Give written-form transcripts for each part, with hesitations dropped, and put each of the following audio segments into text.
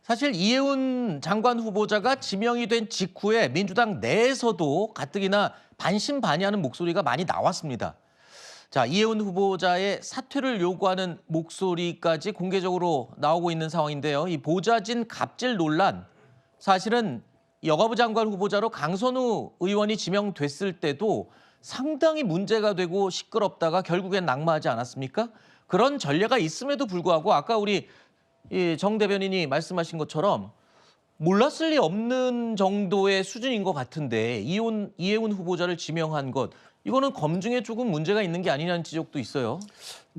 사실 이해운 장관 후보자가 지명이 된 직후에 민주당 내에서도 가뜩이나 반신반의하는 목소리가 많이 나왔습니다. 자, 이해운 후보자의 사퇴를 요구하는 목소리까지 공개적으로 나오고 있는 상황인데요. 이 보좌진 갑질 논란, 사실은 여가부 장관 후보자로 강선우 의원이 지명됐을 때도 상당히 문제가 되고 시끄럽다가 결국엔 낙마하지 않았습니까? 그런 전례가 있음에도 불구하고 아까 우리 정 대변인이 말씀하신 것처럼 몰랐을 리 없는 정도의 수준인 것 같은데 이해운 후보자를 지명한 것, 이거는 검증에 조금 문제가 있는 게 아니냐는 지적도 있어요.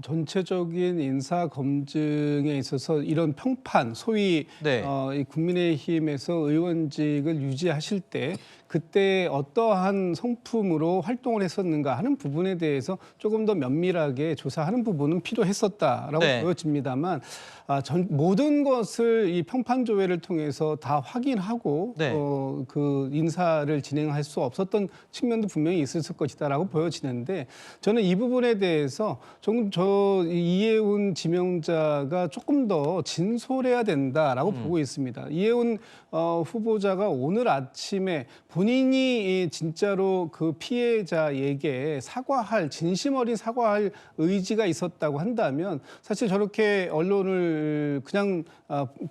전체적인 인사 검증에 있어서 이런 평판, 소위 네. 이 국민의힘에서 의원직을 유지하실 때 그때 어떠한 성품으로 활동을 했었는가 하는 부분에 대해서 조금 더 면밀하게 조사하는 부분은 필요했었다라고 네. 보여집니다만, 모든 것을 이 평판 조회를 통해서 다 확인하고 네. 그 인사를 진행할 수 없었던 측면도 분명히 있었을 것이다라고 보여지는데, 저는 이 부분에 대해서 조금 이해운 지명자가 조금 더 진솔해야 된다라고 보고 있습니다. 이해운 후보자가 오늘 아침에 본인이 진짜로 그 피해자에게 진심 어린 사과할 의지가 있었다고 한다면 사실 저렇게 언론을 그냥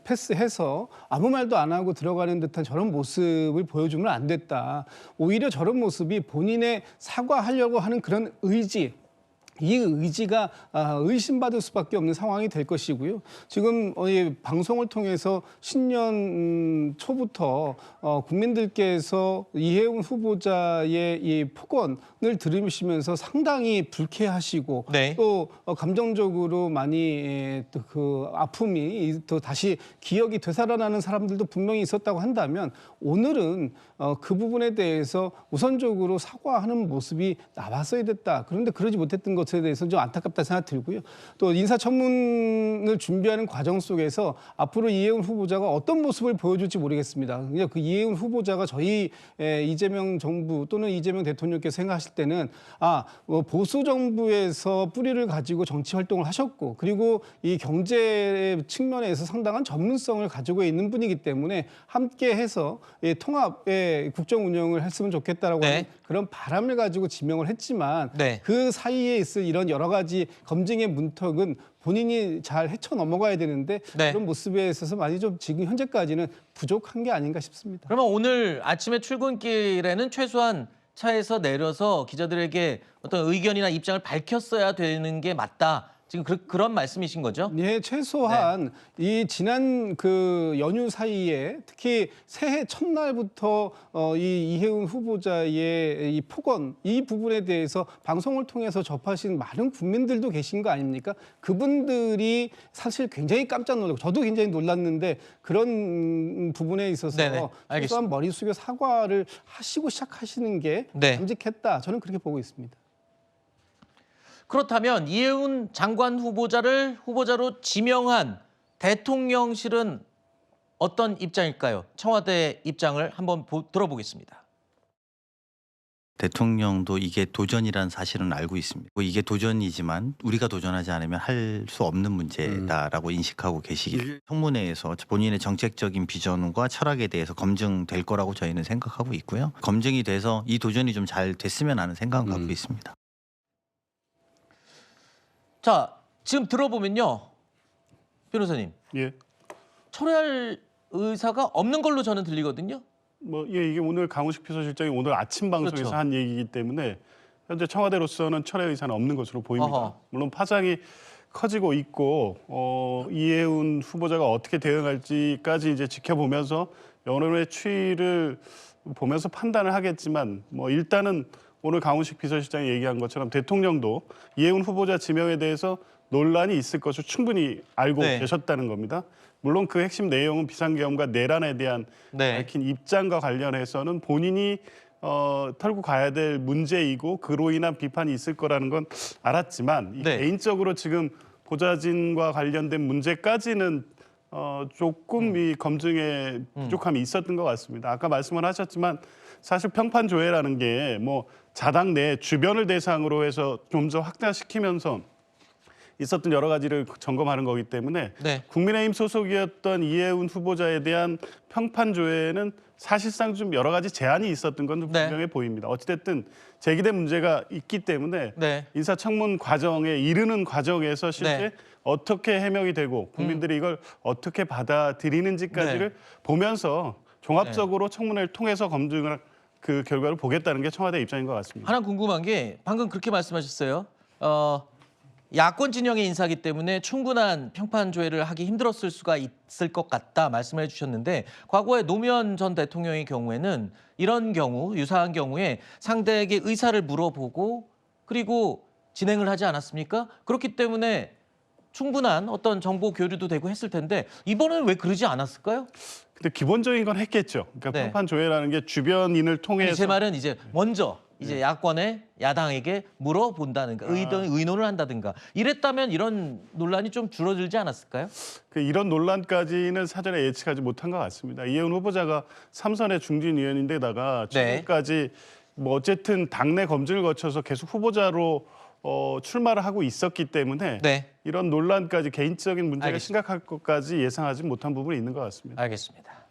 패스해서 아무 말도 안 하고 들어가는 듯한 저런 모습을 보여주면 안 됐다. 오히려 저런 모습이 본인의 사과하려고 하는 그런 이 의지가 의심받을 수밖에 없는 상황이 될 것이고요. 지금 방송을 통해서 신년 초부터 국민들께서 이해운 후보자의 이 폭언을 들으시면서 상당히 불쾌하시고 네. 또 감정적으로 많이 그 아픔이 또 다시 기억이 되살아나는 사람들도 분명히 있었다고 한다면, 오늘은 그 부분에 대해서 우선적으로 사과하는 모습이 나왔어야 됐다. 그런데 그러지 못했던 것에 대해서 좀 안타깝다 생각 들고요. 또 인사청문을 준비하는 과정 속에서 앞으로 이해운 후보자가 어떤 모습을 보여줄지 모르겠습니다. 그냥 그 이해운 후보자가 저희 이재명 정부 또는 이재명 대통령께서 생각하실 때는 보수 정부에서 뿌리를 가지고 정치 활동을 하셨고, 그리고 이 경제 측면에서 상당한 전문성을 가지고 있는 분이기 때문에 함께해서 통합의 국정 운영을 했으면 좋겠다라고 네. 하는 그런 바람을 가지고 지명을 했지만, 네. 그 사이에 있을 이런 여러 가지 검증의 문턱은 본인이 잘 헤쳐 넘어가야 되는데 네. 그런 모습에 있어서 많이 좀 지금 현재까지는 부족한 게 아닌가 싶습니다. 그러면 오늘 아침에 출근길에는 최소한 차에서 내려서 기자들에게 어떤 의견이나 입장을 밝혔어야 되는 게 맞다, 지금 그런 말씀이신 거죠? 예, 최소한 이 지난 그 연휴 사이에 특히 새해 첫날부터 이 이해운 후보자의 이 폭언, 이 부분에 대해서 방송을 통해서 접하신 많은 국민들도 계신 거 아닙니까? 그분들이 사실 굉장히 깜짝 놀라고 저도 굉장히 놀랐는데, 그런 부분에 있어서 네네, 알겠습니다. 최소한 머리 숙여 사과를 하시고 시작하시는 게 네. 바람직했다. 저는 그렇게 보고 있습니다. 그렇다면 이해운 장관 후보자로 지명한 대통령실은 어떤 입장일까요? 청와대 입장을 한번 들어보겠습니다. 대통령도 이게 도전이라는 사실은 알고 있습니다. 이게 도전이지만 우리가 도전하지 않으면 할 수 없는 문제다라고 인식하고 계시기, 청문회에서 본인의 정책적인 비전과 철학에 대해서 검증될 거라고 저희는 생각하고 있고요. 검증이 돼서 이 도전이 좀 잘 됐으면 하는 생각은 갖고 있습니다. 자, 지금 들어보면요, 변호사님, 예. 철회할 의사가 없는 걸로 저는 들리거든요. 이게 오늘 강훈식 비서실장이 오늘 아침 방송에서 그렇죠. 한 얘기이기 때문에 현재 청와대로서는 철회 의사는 없는 것으로 보입니다. 어허. 물론 파장이 커지고 있고 이해운 후보자가 어떻게 대응할지까지 이제 지켜보면서 여론의 추이를 보면서 판단을 하겠지만, 일단은 오늘 강훈식 비서실장이 얘기한 것처럼 대통령도 이해운 후보자 지명에 대해서 논란이 있을 것을 충분히 알고 계셨다는 겁니다. 물론 그 핵심 내용은 비상계엄과 내란에 대한 밝힌 입장과 관련해서는 본인이 털고 가야 될 문제이고 그로 인한 비판이 있을 거라는 건 알았지만, 개인적으로 지금 보좌진과 관련된 문제까지는 조금 이 검증에 부족함이 있었던 것 같습니다. 아까 말씀을 하셨지만 사실 평판 조회라는 게 자당 내 주변을 대상으로 해서 좀 더 확대시키면서 있었던 여러 가지를 점검하는 거기 때문에 네. 국민의힘 소속이었던 이해운 후보자에 대한 평판 조회는 사실상 좀 여러 가지 제한이 있었던 건 좀 네. 분명해 보입니다. 어찌됐든 제기된 문제가 있기 때문에 네. 인사청문 과정에 이르는 과정에서 실제 네. 어떻게 해명이 되고 국민들이 이걸 어떻게 받아들이는지까지를 네. 보면서 종합적으로 청문회를 통해서 검증을 그 결과를 보겠다는 게 청와대 입장인 것 같습니다. 하나 궁금한 게 방금 그렇게 말씀하셨어요. 야권 진영의 인사기 때문에 충분한 평판 조회를 하기 힘들었을 수가 있을 것 같다 말씀을 해주셨는데 과거에 노무현 전 대통령의 경우에는 이런 경우 유사한 경우에 상대에게 의사를 물어보고 그리고 진행을 하지 않았습니까? 그렇기 때문에 충분한 어떤 정보 교류도 되고 했을 텐데 이번에는 왜 그러지 않았을까요? 근데 기본적인 건 했겠죠. 그러니까 네. 평판 조회라는 게 주변인을 통해서 제 말은 이제 먼저 이제 야권의 야당에게 물어본다든가 의논을 한다든가 이랬다면 이런 논란이 좀 줄어들지 않았을까요? 이런 논란까지는 사전에 예측하지 못한 것 같습니다. 이해운 후보자가 3선의 중진 의원인데다가 네. 지금까지 뭐 어쨌든 당내 검증을 거쳐서 계속 후보자로 출마를 하고 있었기 때문에 네. 이런 논란까지 개인적인 문제가 알겠습니다. 심각할 것까지 예상하지 못한 부분이 있는 것 같습니다. 알겠습니다.